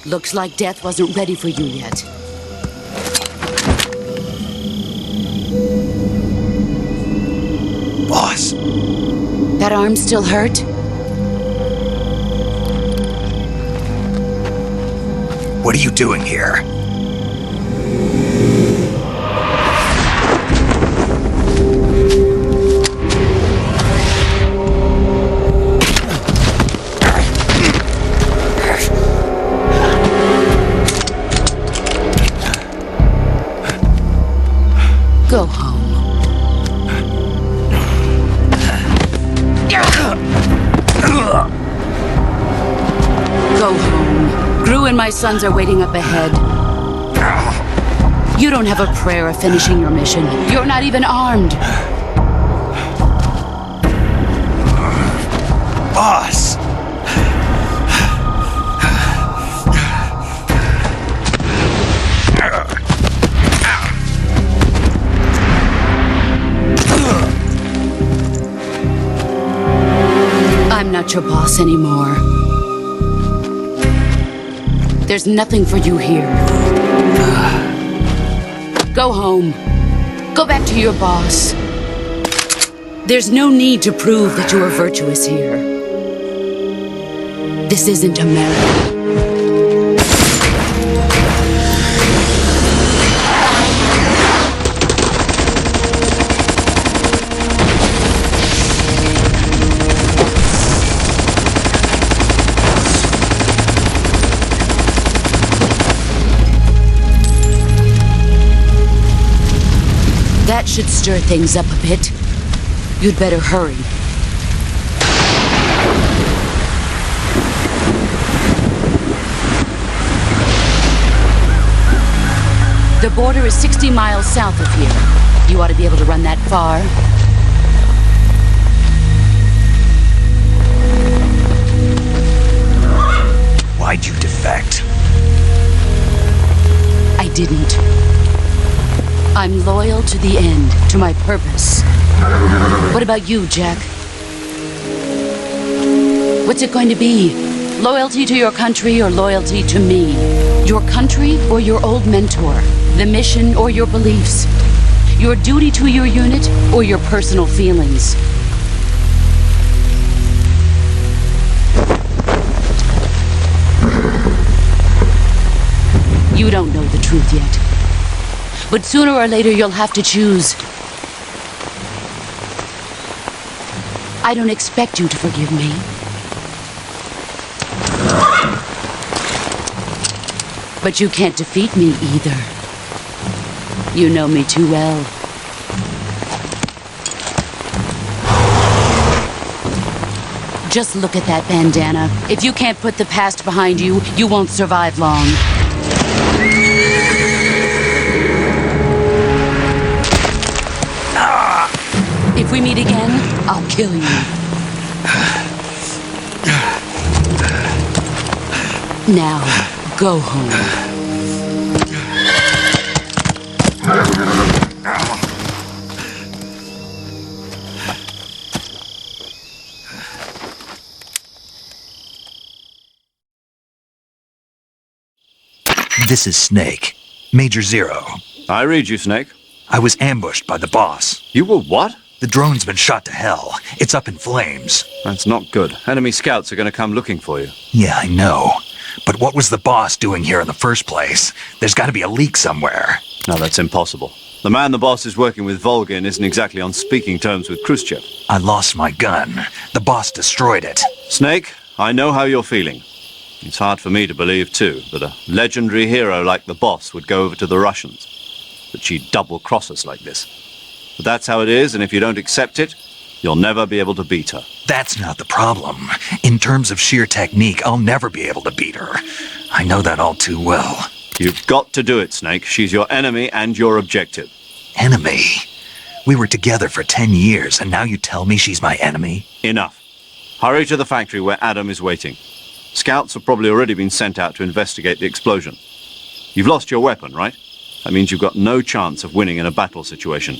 Looks like death wasn't ready for you yet. Boss! That arm still hurt? What are you doing here? Go home. Go home. Gru and my sons are waiting up ahead. You don't have a prayer of finishing your mission. You're not even armed. Boss! I'm not your boss anymore. There's nothing for you here. Go home. Go back to your boss. There's no need to prove that you are virtuous here. This isn't America. That should stir things up a bit. You'd better hurry. The border is 60 miles south of here. You ought to be able to run that far. Why'd you defect? I didn't. I'm loyal to the end, to my purpose. What about you, Jack? What's it going to be? Loyalty to your country or loyalty to me? Your country or your old mentor? The mission or your beliefs? Your duty to your unit or your personal feelings? You don't know the truth yet. But sooner or later, you'll have to choose. I don't expect you to forgive me. But you can't defeat me either. You know me too well. Just look at that bandana. If you can't put the past behind you, you won't survive long. If we meet again, I'll kill you. Now, go home. This is Snake. Major Zero. I read you, Snake. I was ambushed by the boss. You were what? The drone's been shot to hell. It's up in flames. That's not good. Enemy scouts are going to come looking for you. Yeah, I know. But what was the boss doing here in the first place? There's got to be a leak somewhere. No, that's impossible. The man the boss is working with, Volgin, isn't exactly on speaking terms with Khrushchev. I lost my gun. The boss destroyed it. Snake, I know how you're feeling. It's hard for me to believe, too, that a legendary hero like the boss would go over to the Russians. That she'd double-cross us like this. But that's how it is, and if you don't accept it, you'll never be able to beat her. That's not the problem. In terms of sheer technique, I'll never be able to beat her. I know that all too well. You've got to do it, Snake. She's your enemy and your objective. Enemy? We were together for 10 years, and now you tell me she's my enemy? Enough. Hurry to the factory where Adam is waiting. Scouts have probably already been sent out to investigate the explosion. You've lost your weapon, right? That means you've got no chance of winning in a battle situation.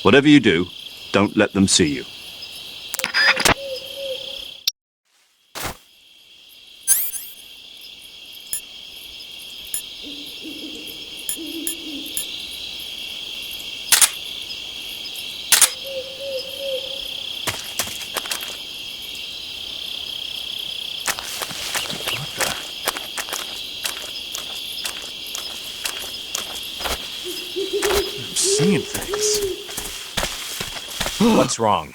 Whatever you do, don't let them see you. Seeing things. What's wrong?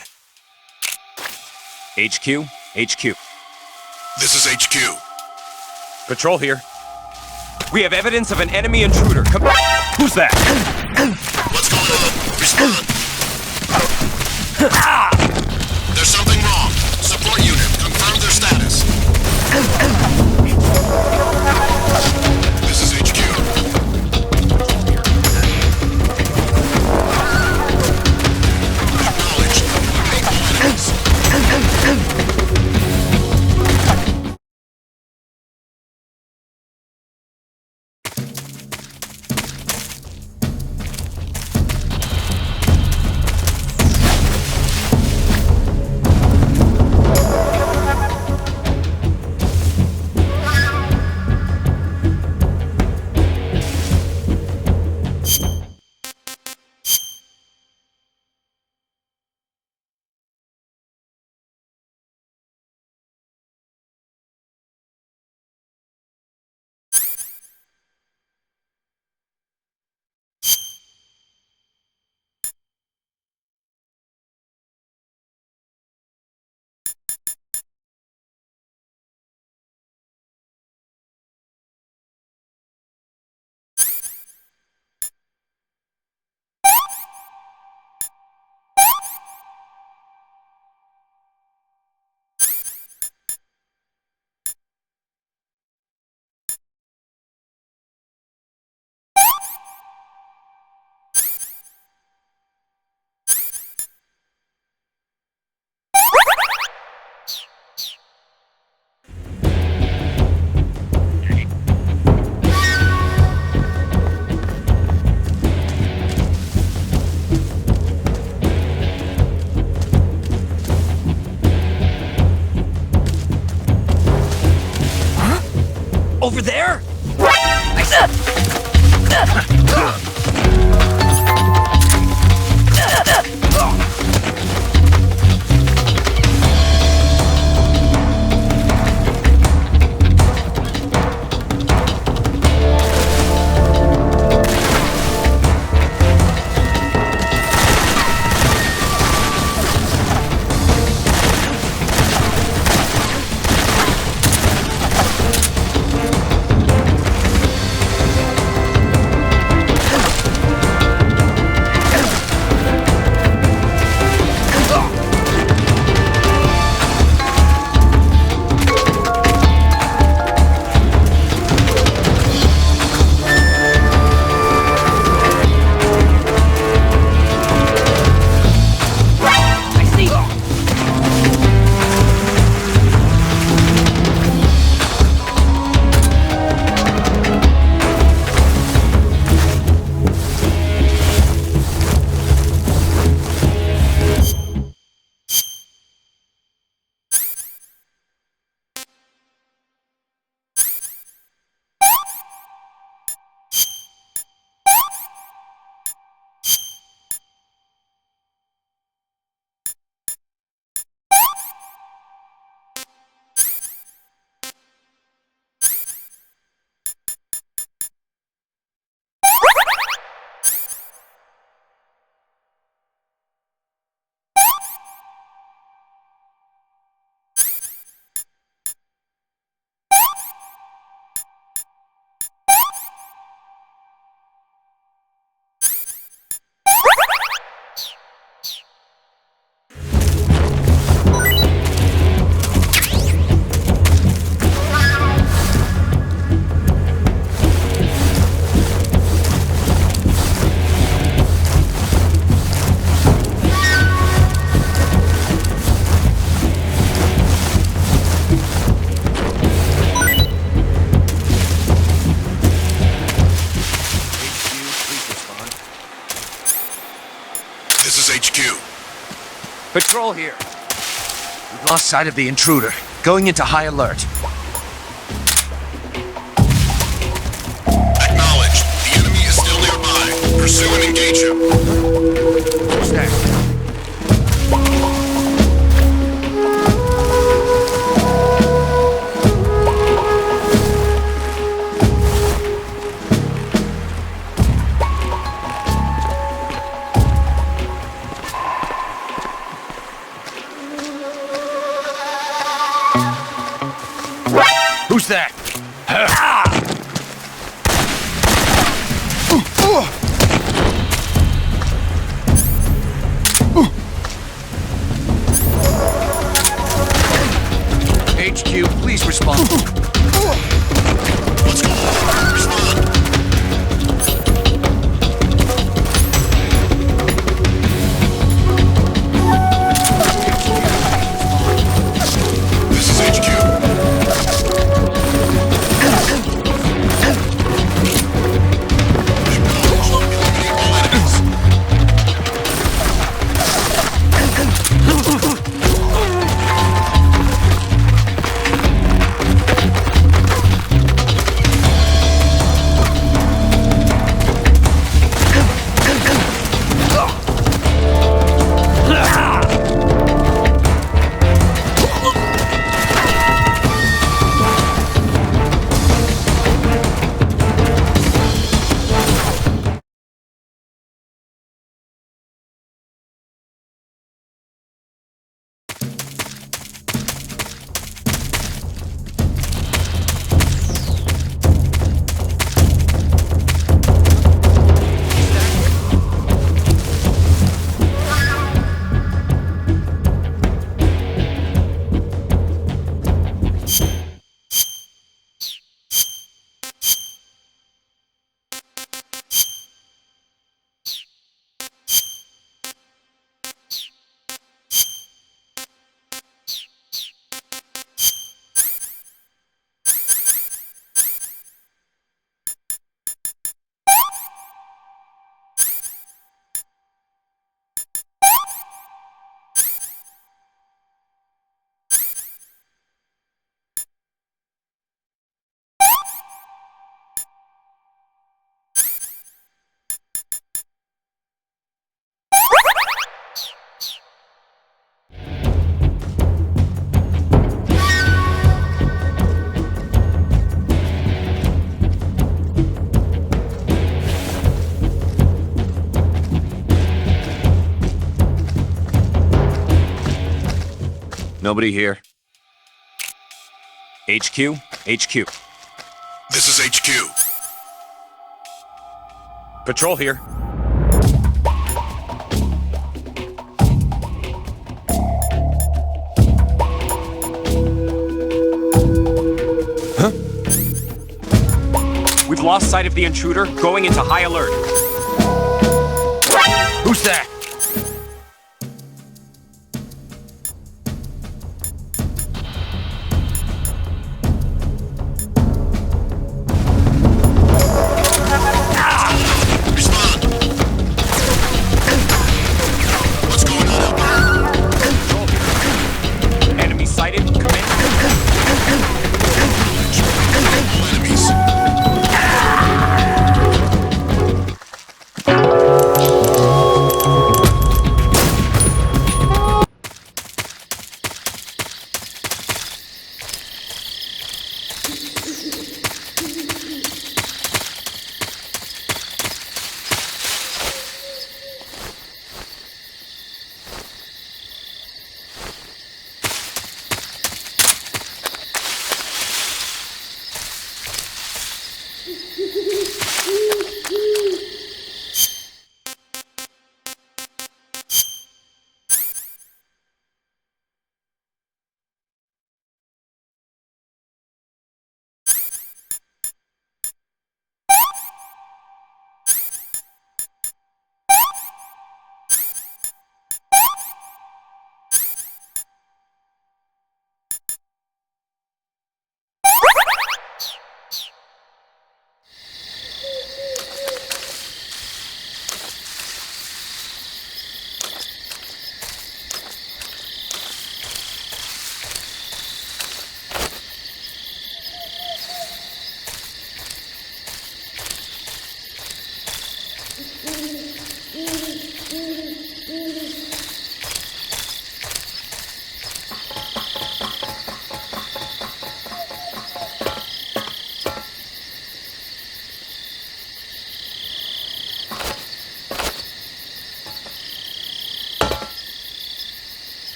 HQ? HQ. This is HQ. Patrol here. We have evidence of an enemy intruder. Come. Who's that? What's going on? Respond. There's something wrong. Support unit, confirm their status. This is HQ. Acknowledged. Make evidence. This is HQ. Patrol here. We've lost sight of the intruder. Going into high alert. Acknowledged. The enemy is still nearby. Pursue and engage him. Who's next? Who's that? HQ, please respond. Let's go. Respond. This is HQ. Nobody here. HQ? HQ. This is HQ. Patrol here. Huh? We've lost sight of the intruder, going into high alert. Who's that? Respond. What's going on out there? Enemy sighted. Command. All enemies.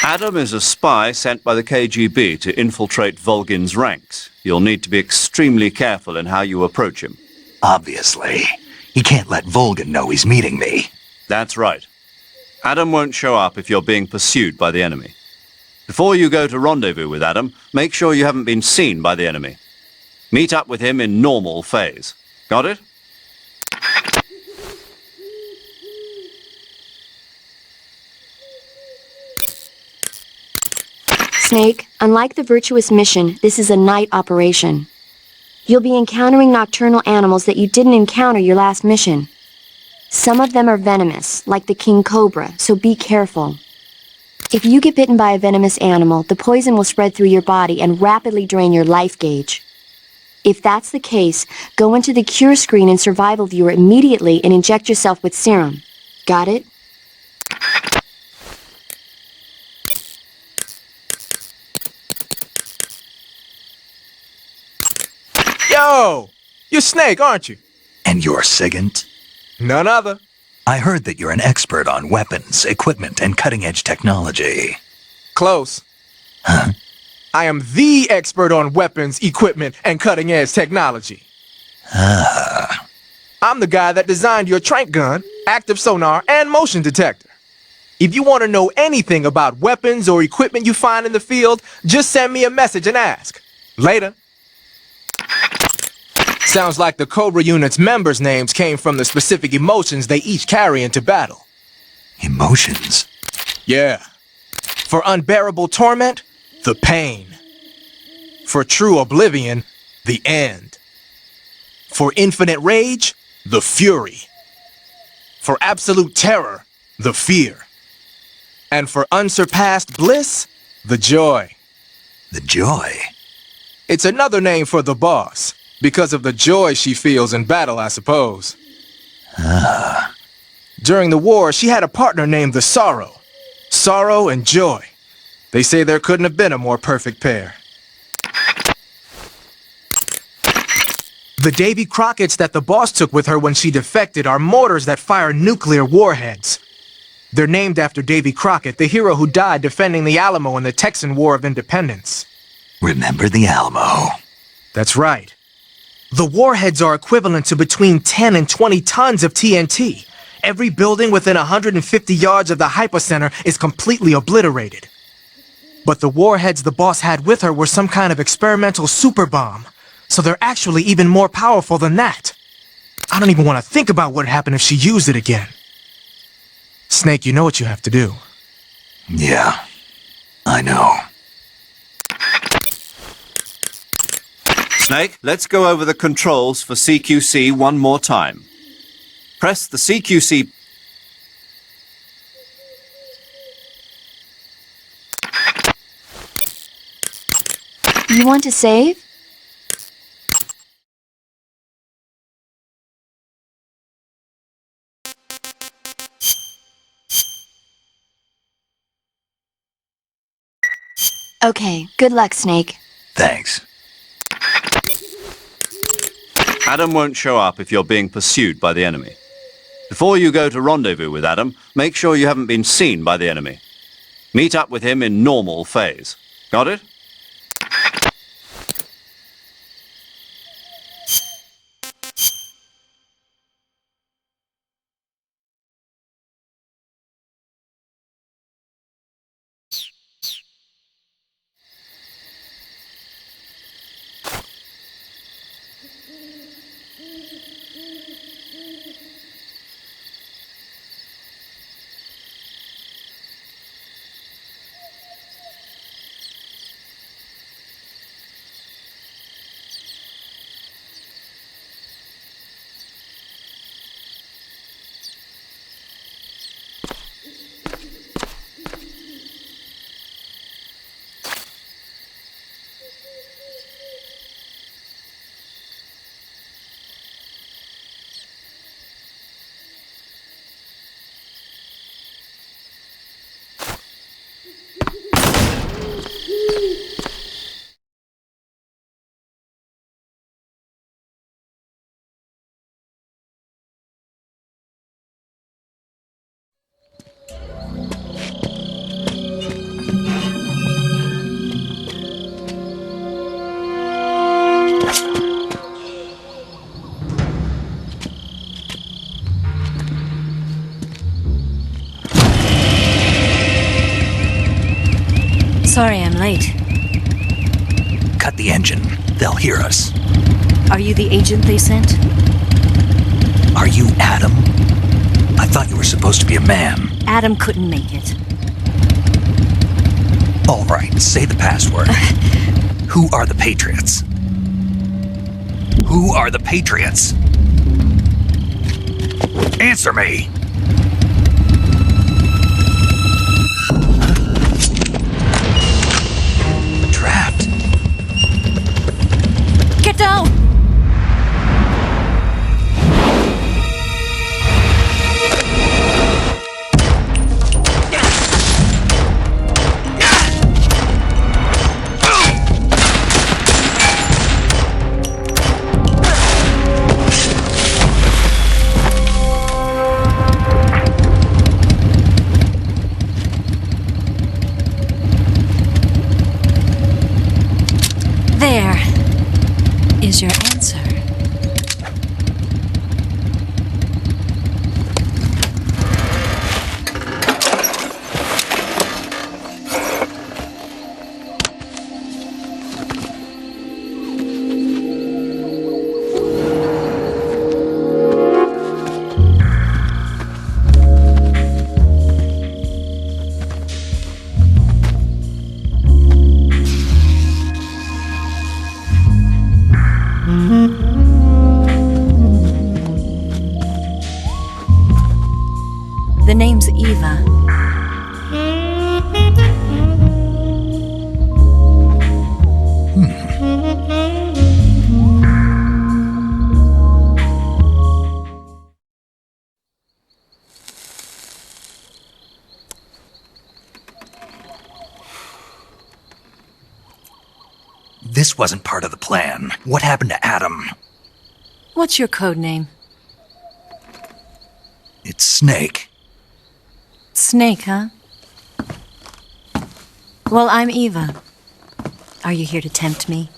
Adam is a spy sent by the KGB to infiltrate Volgin's ranks. You'll need to be extremely careful in how you approach him. Obviously. He can't let Volgin know he's meeting me. That's right. Adam won't show up if you're being pursued by the enemy. Before you go to rendezvous with Adam, make sure you haven't been seen by the enemy. Meet up with him in normal phase. Got it? Snake, unlike the Virtuous mission, this is a night operation. You'll be encountering nocturnal animals that you didn't encounter your last mission. Some of them are venomous, like the king cobra, so be careful. If you get bitten by a venomous animal, the poison will spread through your body and rapidly drain your life gauge. If that's the case, go into the cure screen and survival viewer immediately and inject yourself with serum. Got it? Yo! You're Snake, aren't you? And you're Sigint? None other. I heard that you're an expert on weapons, equipment, and cutting-edge technology. Close. Huh? I am the expert on weapons, equipment, and cutting-edge technology. I'm the guy that designed your trank gun, active sonar, and motion detector. If you want to know anything about weapons or equipment you find in the field, just send me a message and ask. Later. Sounds like the Cobra unit's members' names came from the specific emotions they each carry into battle. Emotions? Yeah. For unbearable torment, the pain. For true oblivion, the end. For infinite rage, the fury. For absolute terror, the fear. And for unsurpassed bliss, the joy. The joy? It's another name for the boss, because of the joy she feels in battle, I suppose. During the war, she had a partner named the Sorrow. Sorrow and joy. They say there couldn't have been a more perfect pair. The Davy Crockett's that the boss took with her when she defected are mortars that fire nuclear warheads. They're named after Davy Crockett, the hero who died defending the Alamo in the Texan War of Independence. Remember the Alamo? That's right. The warheads are equivalent to between 10 and 20 tons of TNT. Every building within 150 yards of the hypocenter is completely obliterated. But the warheads the boss had with her were some kind of experimental super bomb, so they're actually even more powerful than that. I don't even want to think about what would happen if she used it again. Snake, you know what you have to do. Yeah, I know. Snake, let's go over the controls for CQC one more time. Press the CQC... You want to save? Okay, good luck, Snake. Thanks. Adam won't show up if you're being pursued by the enemy. Before you go to rendezvous with Adam, make sure you haven't been seen by the enemy. Meet up with him in normal phase. Got it? Sorry I'm late. Cut the engine. They'll hear us. Are you the agent they sent? Are you Adam? I thought you were supposed to be a man. Adam couldn't make it. All right, say the password. Who are the Patriots? Who are the Patriots? Answer me! Trapped. Get down! There is your answer. The name's Eva. This wasn't part of the plan. What happened to Adam? What's your code name? It's Snake. Snake, huh? Well, I'm Eva. Are you here to tempt me?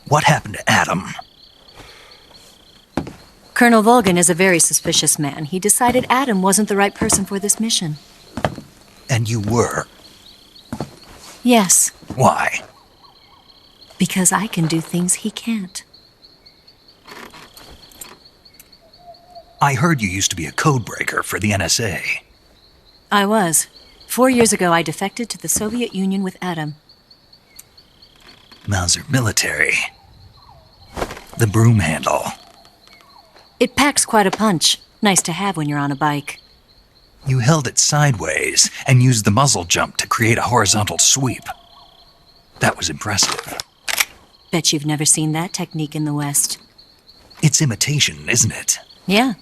What happened to Adam? Colonel Volgan is a very suspicious man. He decided Adam wasn't the right person for this mission. And you were. Yes, Why? because I can do things he can't. I heard you used to be a codebreaker for the NSA. I was. 4 years ago, I defected to the Soviet Union with Adam. Mauser military. The broom handle. It packs quite a punch. Nice to have when you're on a bike. You held it sideways and used the muzzle jump to create a horizontal sweep. That was impressive. Bet you've never seen that technique in the West. It's imitation, isn't it? Yeah.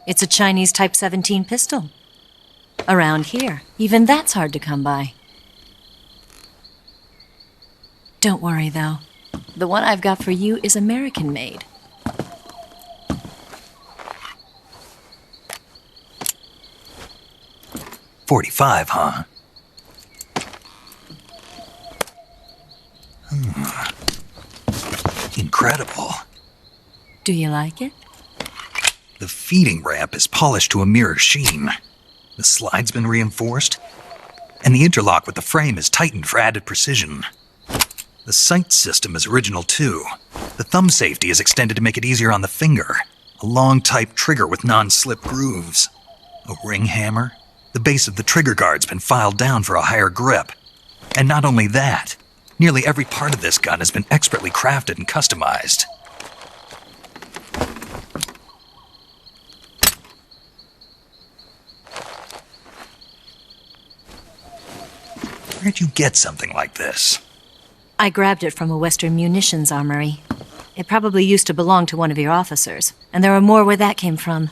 It's a Chinese Type 17 pistol. Around here, even that's hard to come by. Don't worry, though. The one I've got for you is American-made. .45, huh? Incredible. Do you like it? The feeding ramp is polished to a mirror sheen. The slide's been reinforced, and the interlock with the frame is tightened for added precision. The sight system is original too. The thumb safety is extended to make it easier on the finger. A long type trigger with non-slip grooves. A ring hammer. The base of the trigger guard's been filed down for a higher grip. And not only that, nearly every part of this gun has been expertly crafted and customized. Where'd you get something like this? I grabbed it from a Western munitions armory. It probably used to belong to one of your officers, and there are more where that came from.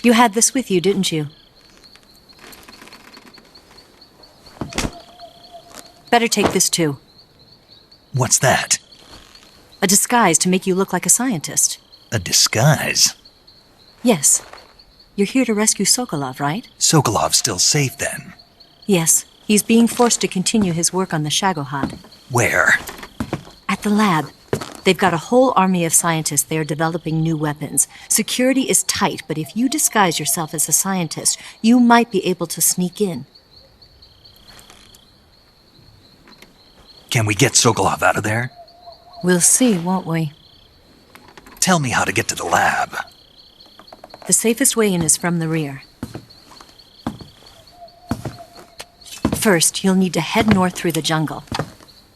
You had this with you, didn't you? Better take this too. What's that? A disguise to make you look like a scientist. A disguise? Yes. You're here to rescue Sokolov, right? Sokolov's still safe then. Yes. He's being forced to continue his work on the Shagohod. Where? At the lab. They've got a whole army of scientists there developing new weapons. Security is tight, but if you disguise yourself as a scientist, you might be able to sneak in. Can we get Sokolov out of there? We'll see, won't we? Tell me how to get to the lab. The safest way in is from the rear. First, you'll need to head north through the jungle.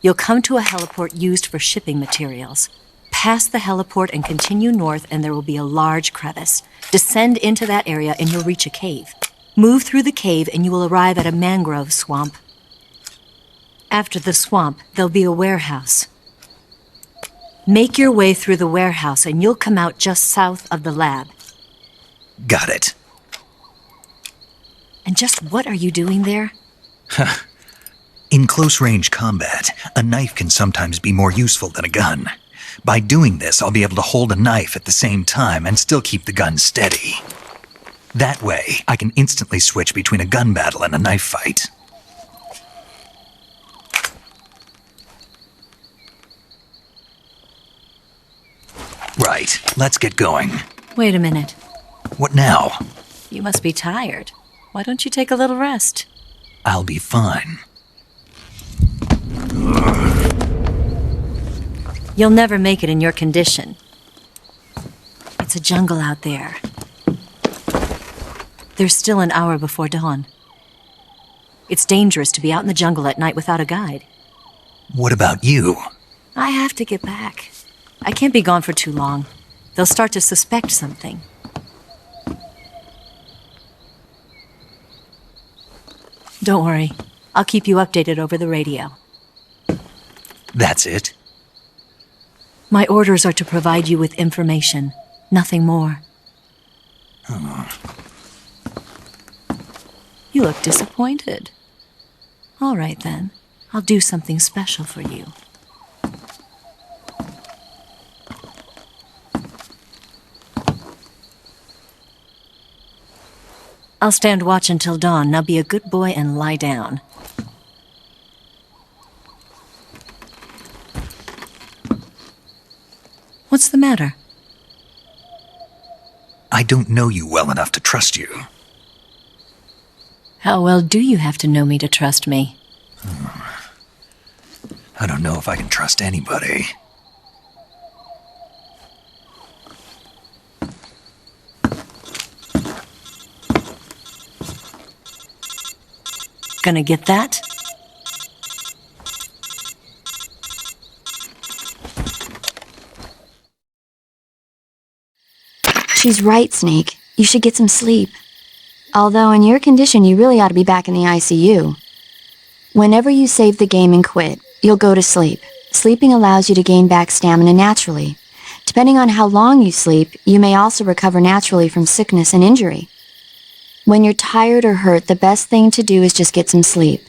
You'll come to a heliport used for shipping materials. Pass the heliport and continue north, and there will be a large crevice. Descend into that area and you'll reach a cave. Move through the cave and you will arrive at a mangrove swamp. After the swamp, there'll be a warehouse. Make your way through the warehouse and you'll come out just south of the lab. Got it. And just what are you doing there? In close-range combat, a knife can sometimes be more useful than a gun. By doing this, I'll be able to hold a knife at the same time and still keep the gun steady. That way, I can instantly switch between a gun battle and a knife fight. Right, let's get going. Wait a minute. What now? You must be tired. Why don't you take a little rest? I'll be fine. You'll never make it in your condition. It's a jungle out there. There's still an hour before dawn. It's dangerous to be out in the jungle at night without a guide. What about you? I have to get back. I can't be gone for too long. They'll start to suspect something. Don't worry. I'll keep you updated over the radio. That's it? My orders are to provide you with information, nothing more. You look disappointed. All right, then. I'll do something special for you. I'll stand watch until dawn. Now be a good boy and lie down. What's the matter? I don't know you well enough to trust you. How well do you have to know me to trust me? I don't know if I can trust anybody. Gonna get that? She's right, Snake. You should get some sleep. Although in your condition, you really ought to be back in the ICU. Whenever you save the game and quit, you'll go to sleep. Sleeping allows you to gain back stamina naturally. Depending on how long you sleep, you may also recover naturally from sickness and injury. When you're tired or hurt, the best thing to do is just get some sleep.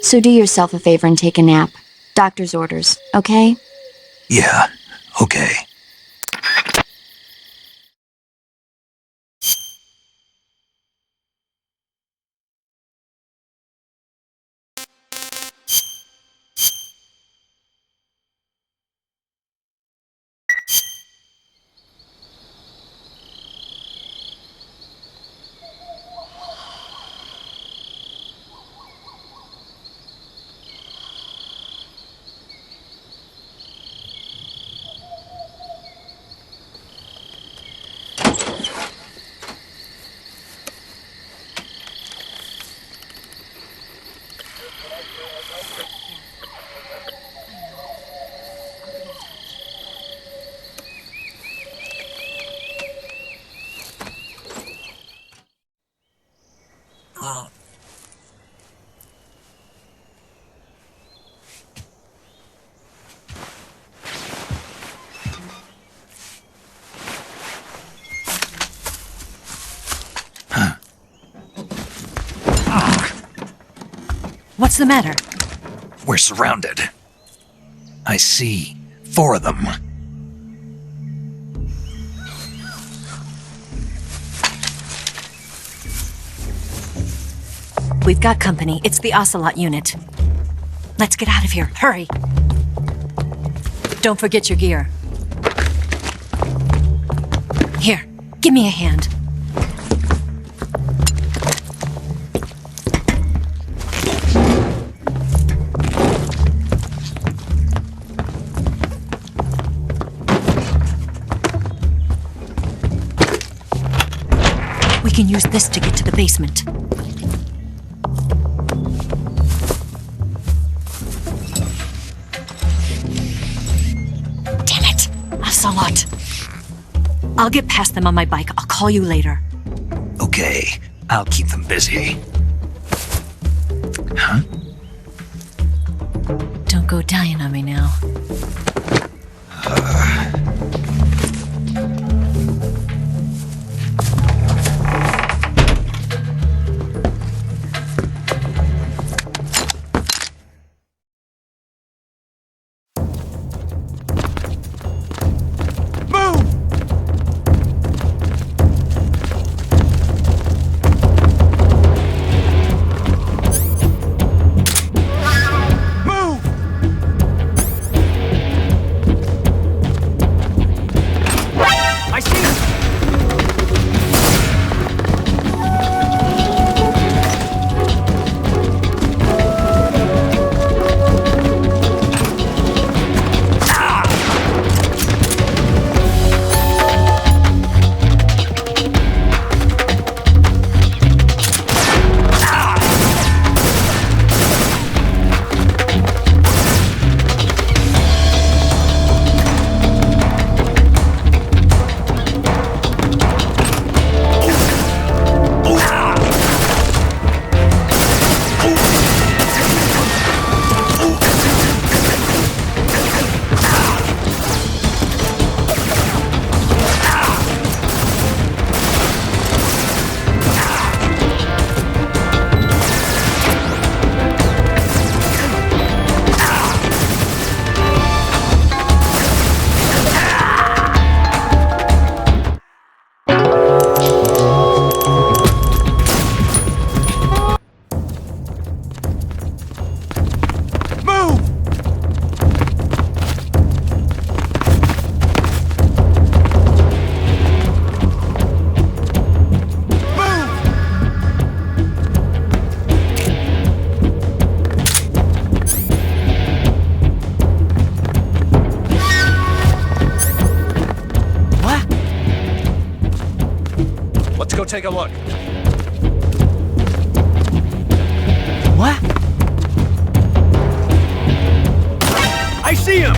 So do yourself a favor and take a nap. Doctor's orders, okay? Yeah, okay. What's the matter? We're surrounded. I see 4 of them. We've got company. It's the Ocelot unit. Let's get out of here. Hurry. Don't forget your gear. Here, give me a hand. We can use this to get to the basement. Damn it! Ocelot! I'll get past them on my bike. I'll call you later. Okay, I'll keep them busy. Huh? Don't go dying on me now. Let's go take a look. What? I see him!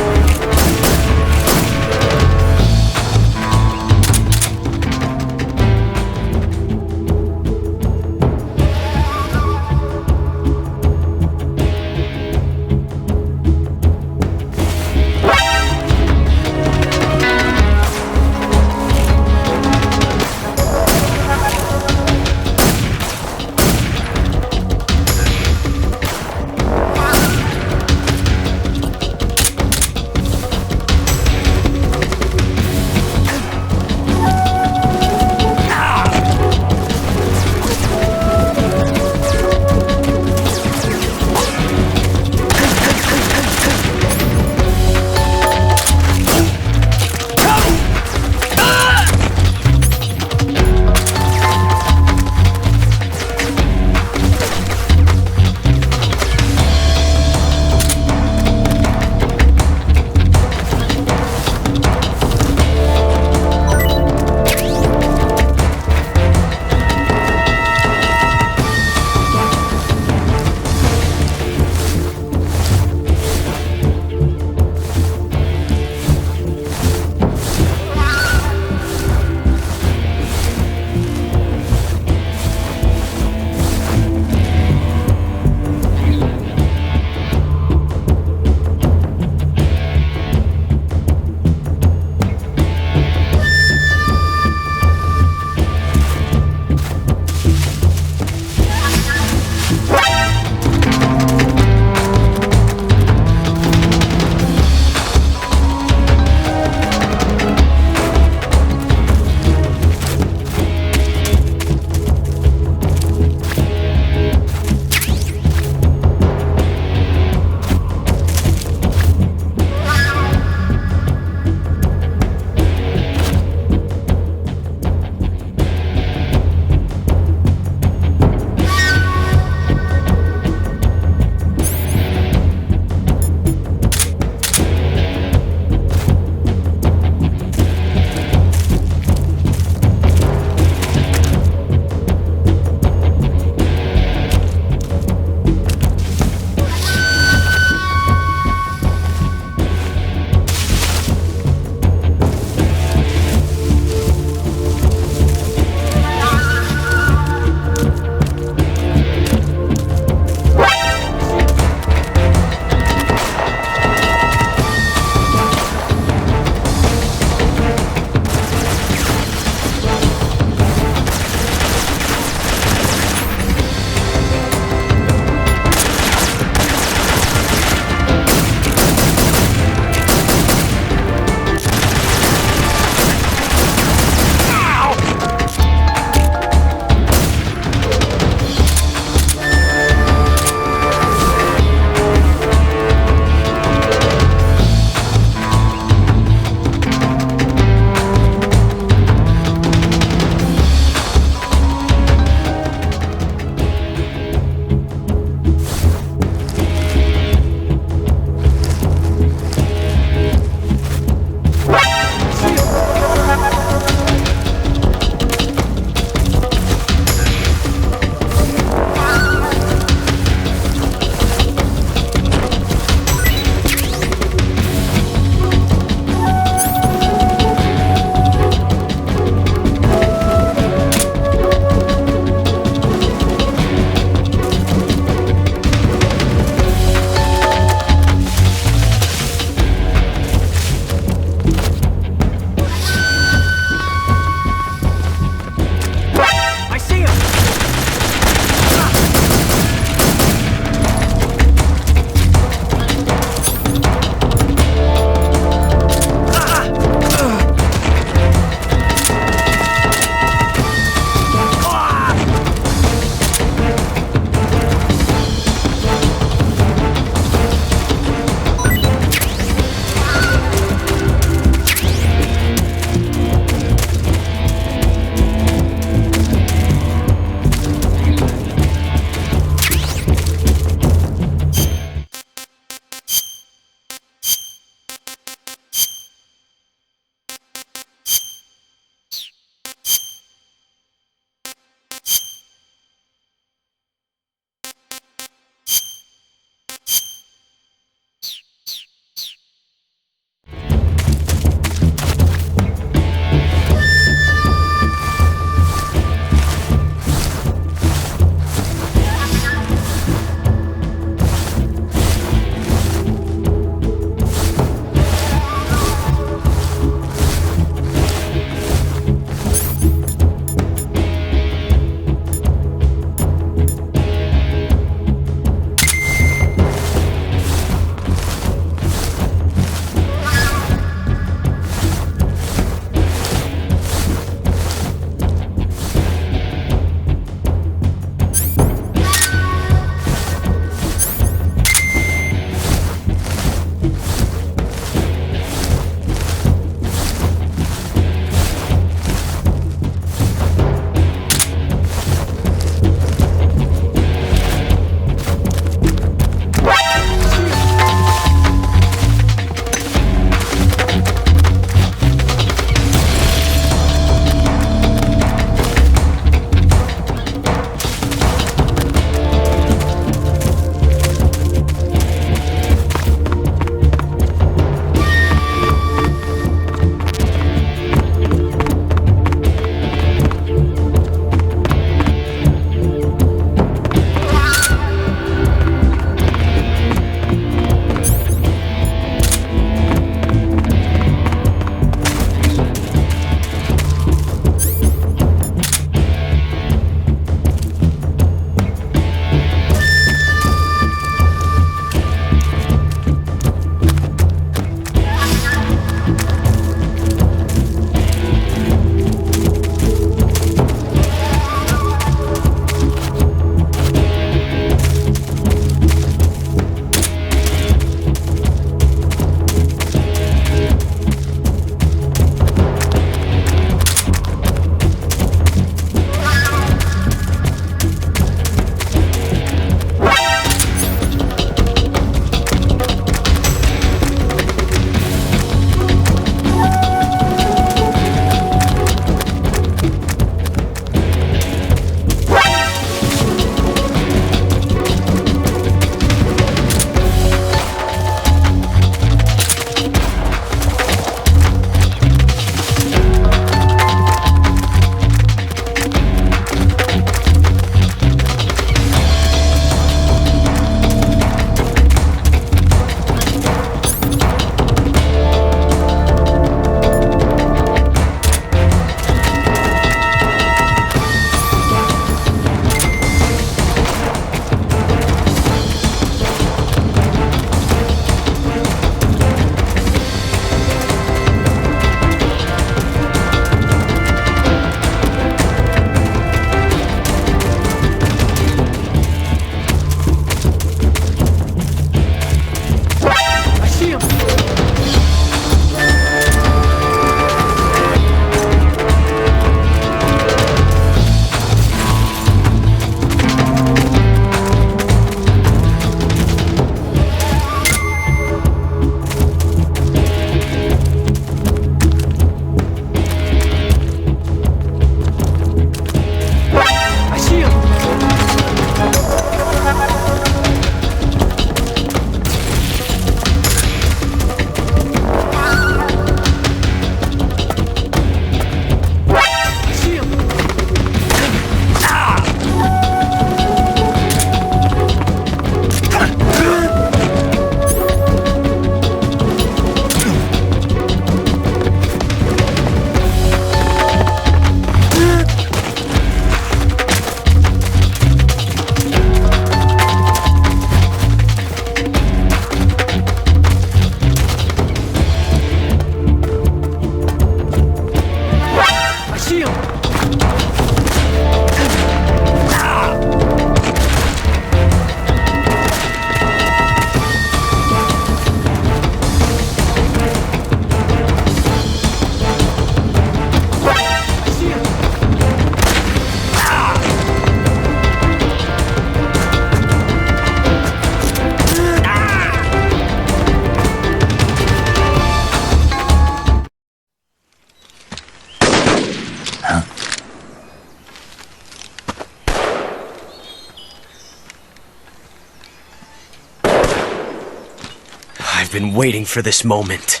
been waiting for this moment.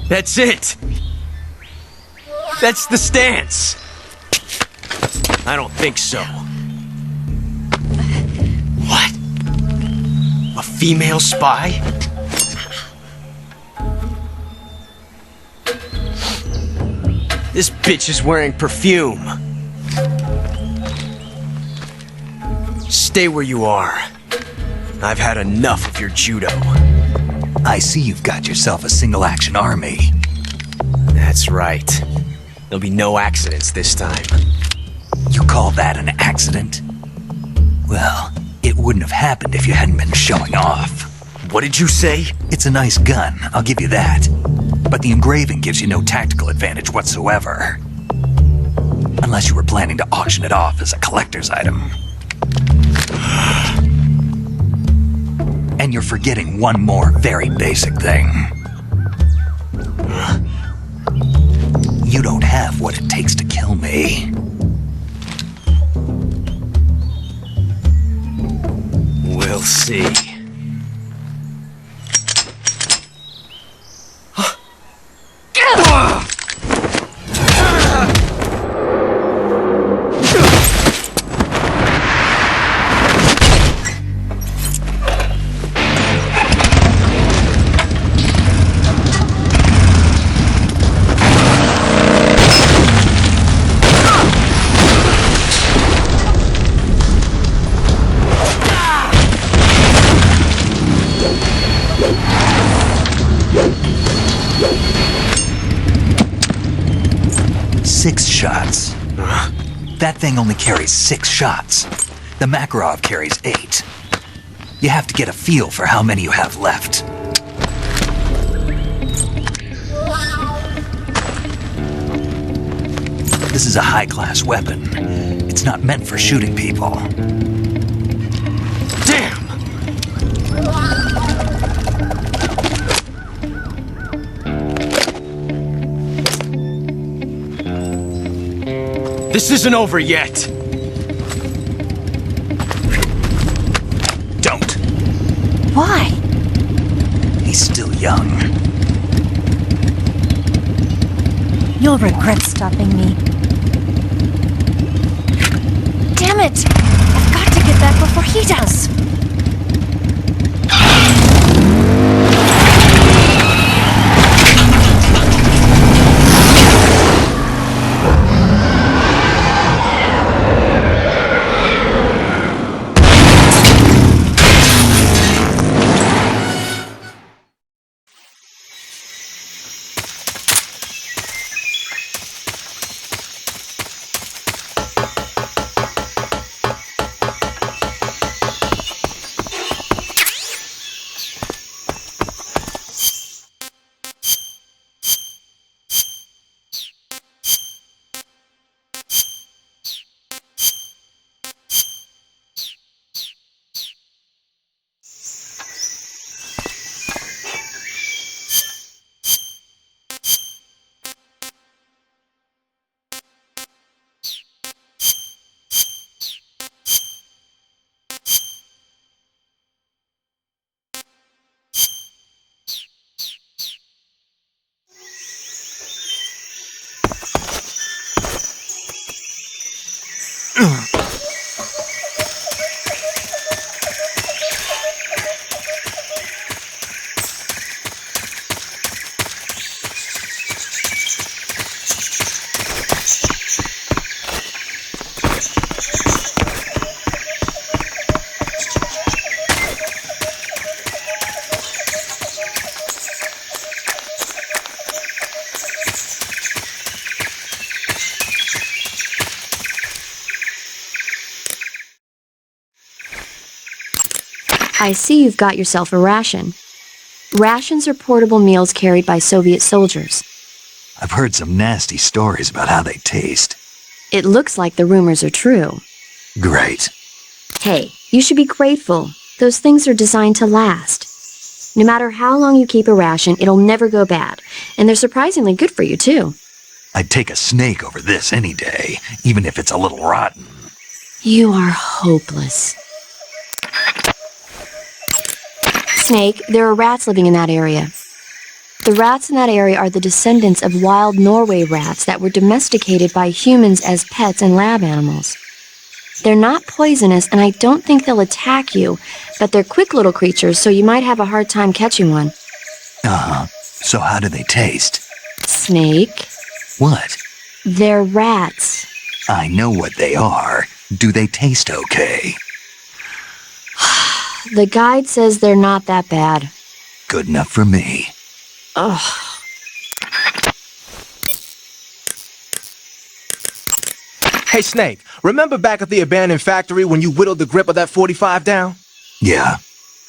That's it! That's the stance! I don't think so. What? A female spy? This bitch is wearing perfume. Stay where you are. I've had enough of your judo. I see you've got yourself a single-action army. That's right. There'll be no accidents this time. You call that an accident? Well, it wouldn't have happened if you hadn't been showing off. What did you say? It's a nice gun, I'll give you that. But the engraving gives you no tactical advantage whatsoever. Unless you were planning to auction it off as a collector's item. And you're forgetting one more very basic thing. You don't have what it takes to kill me. We'll see. Six shots. That thing only carries 6 shots. The Makarov carries 8. You have to get a feel for how many you have left. This is a high-class weapon. It's not meant for shooting people. Damn! This isn't over yet. Don't. Why? He's still young. You'll regret stopping me. Damn it! I've got to get back before he does. I see you've got yourself a ration. Rations are portable meals carried by Soviet soldiers. I've heard some nasty stories about how they taste. It looks like the rumors are true. Great. Hey, you should be grateful. Those things are designed to last. No matter how long you keep a ration, it'll never go bad. And they're surprisingly good for you, too. I'd take a snake over this any day, even if it's a little rotten. You are hopeless. Snake, there are rats living in that area. The rats in that area are the descendants of wild Norway rats that were domesticated by humans as pets and lab animals. They're not poisonous, and I don't think they'll attack you, but they're quick little creatures, so you might have a hard time catching one. Uh-huh. So how do they taste? Snake, What? they're rats. I know what they are. Do they taste okay? The guide says they're not that bad. Good enough for me. Ugh. Hey, Snake, remember back at the abandoned factory when you whittled the grip of that 45 down? Yeah,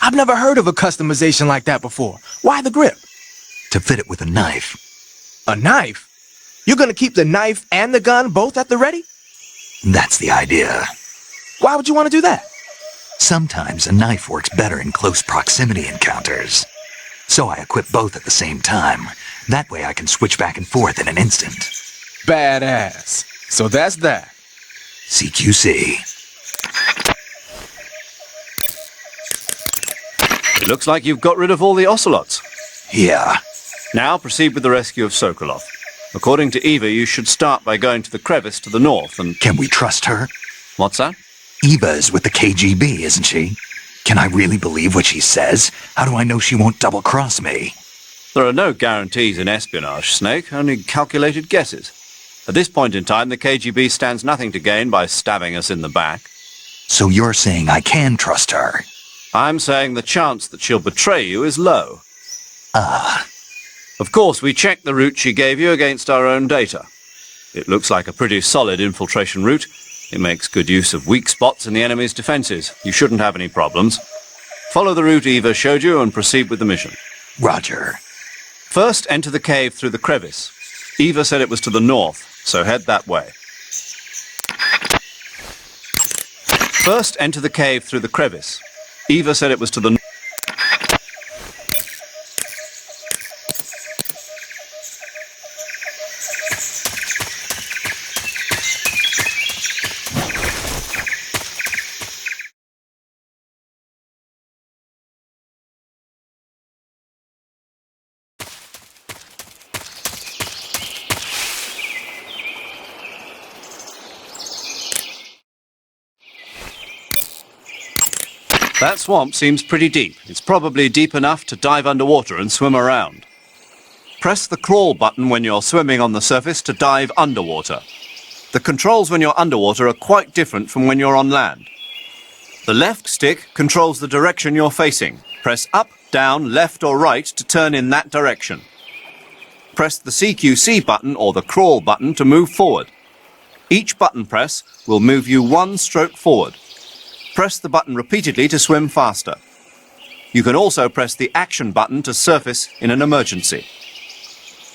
I've never heard of a customization like that before. Why the grip? to fit it with a knife. A knife? You're gonna keep the knife and the gun both at the ready? That's the idea. Why would you want to do that? Sometimes a knife works better in close proximity encounters. So I equip both at the same time. That way I can switch back and forth in an instant. Badass. So that's that. CQC. It looks like you've got rid of all the ocelots. Yeah. Now proceed with the rescue of Sokolov. According to Eva, you should start by going to the crevice to the north and... Can we trust her? What's that? Eva is with the KGB, isn't she? Can I really believe what she says? How do I know she won't double-cross me? There are no guarantees in espionage, Snake, only calculated guesses. At this point in time, the KGB stands nothing to gain by stabbing us in the back. So you're saying I can trust her? I'm saying the chance that she'll betray you is low. Of course, we checked the route she gave you against our own data. It looks like a pretty solid infiltration route. It makes good use of weak spots in the enemy's defenses. You shouldn't have any problems. Follow the route Eva showed you and proceed with the mission. Roger. First, enter the cave through the crevice. Eva said it was to the north, so head that way. First, enter the cave through the crevice. Eva said it was to the north. That swamp seems pretty deep. It's probably deep enough to dive underwater and swim around. Press the crawl button when you're swimming on the surface to dive underwater. The controls when you're underwater are quite different from when you're on land. The left stick controls the direction you're facing. Press up, down, left or right to turn in that direction. Press the CQC button or the crawl button to move forward. Each button press will move you one stroke forward. Press the button repeatedly to swim faster. You can also press the action button to surface in an emergency.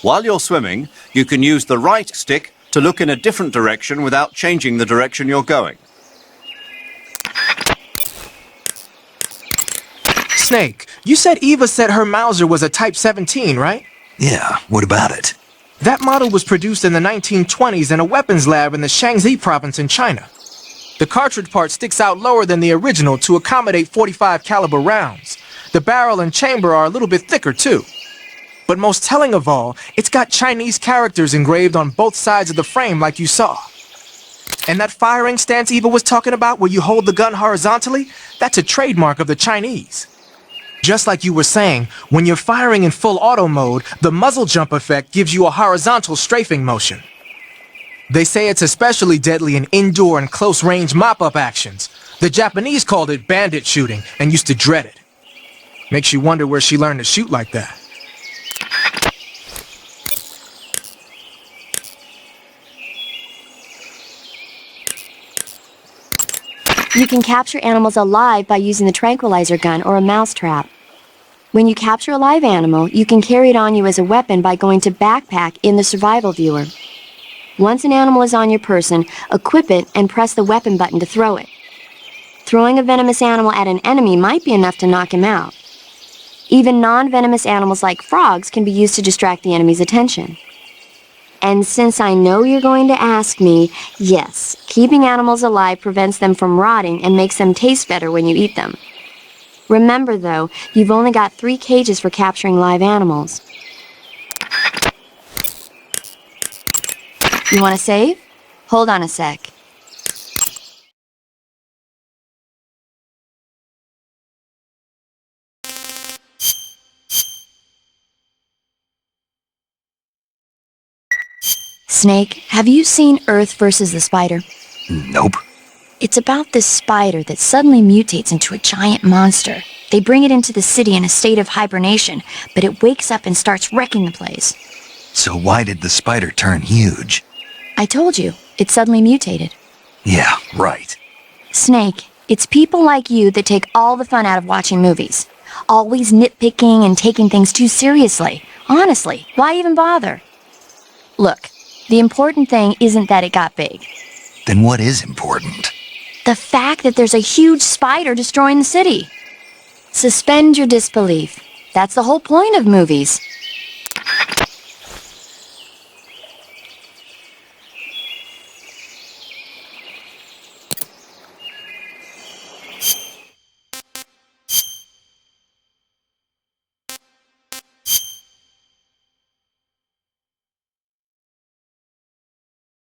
While you're swimming, you can use the right stick to look in a different direction without changing the direction you're going. Snake, you said Eva said her Mauser was a Type 17, right? Yeah, what about it? That model was produced in the 1920s in a weapons lab in the Shaanxi province in China. The cartridge part sticks out lower than the original to accommodate 45 caliber rounds. The barrel and chamber are a little bit thicker too. But most telling of all, it's got Chinese characters engraved on both sides of the frame like you saw. And that firing stance Eva was talking about where you hold the gun horizontally, that's a trademark of the Chinese. Just like you were saying, when you're firing in full auto mode, the muzzle jump effect gives you a horizontal strafing motion. They say it's especially deadly in indoor and close-range mop-up actions. The Japanese called it bandit shooting and used to dread it. Makes you wonder where she learned to shoot like that. You can capture animals alive by using the tranquilizer gun or a mousetrap. When you capture a live animal, you can carry it on you as a weapon by going to Backpack in the survival viewer. Once an animal is on your person, equip it and press the weapon button to throw it. Throwing a venomous animal at an enemy might be enough to knock him out. Even non-venomous animals like frogs can be used to distract the enemy's attention. And since I know you're going to ask me, yes, keeping animals alive prevents them from rotting and makes them taste better when you eat them. Remember, though, you've only got 3 cages for capturing live animals. You want to save? Hold on a sec. Snake, have you seen Earth versus the Spider? Nope. It's about this spider that suddenly mutates into a giant monster. They bring it into the city in a state of hibernation, but it wakes up and starts wrecking the place. So why did the spider turn huge? I told you, it suddenly mutated. Yeah, right. Snake, it's people like you that take all the fun out of watching movies. Always nitpicking and taking things too seriously. Honestly, why even bother? Look, the important thing isn't that it got big. Then what is important? The fact that there's a huge spider destroying the city. Suspend your disbelief. That's the whole point of movies.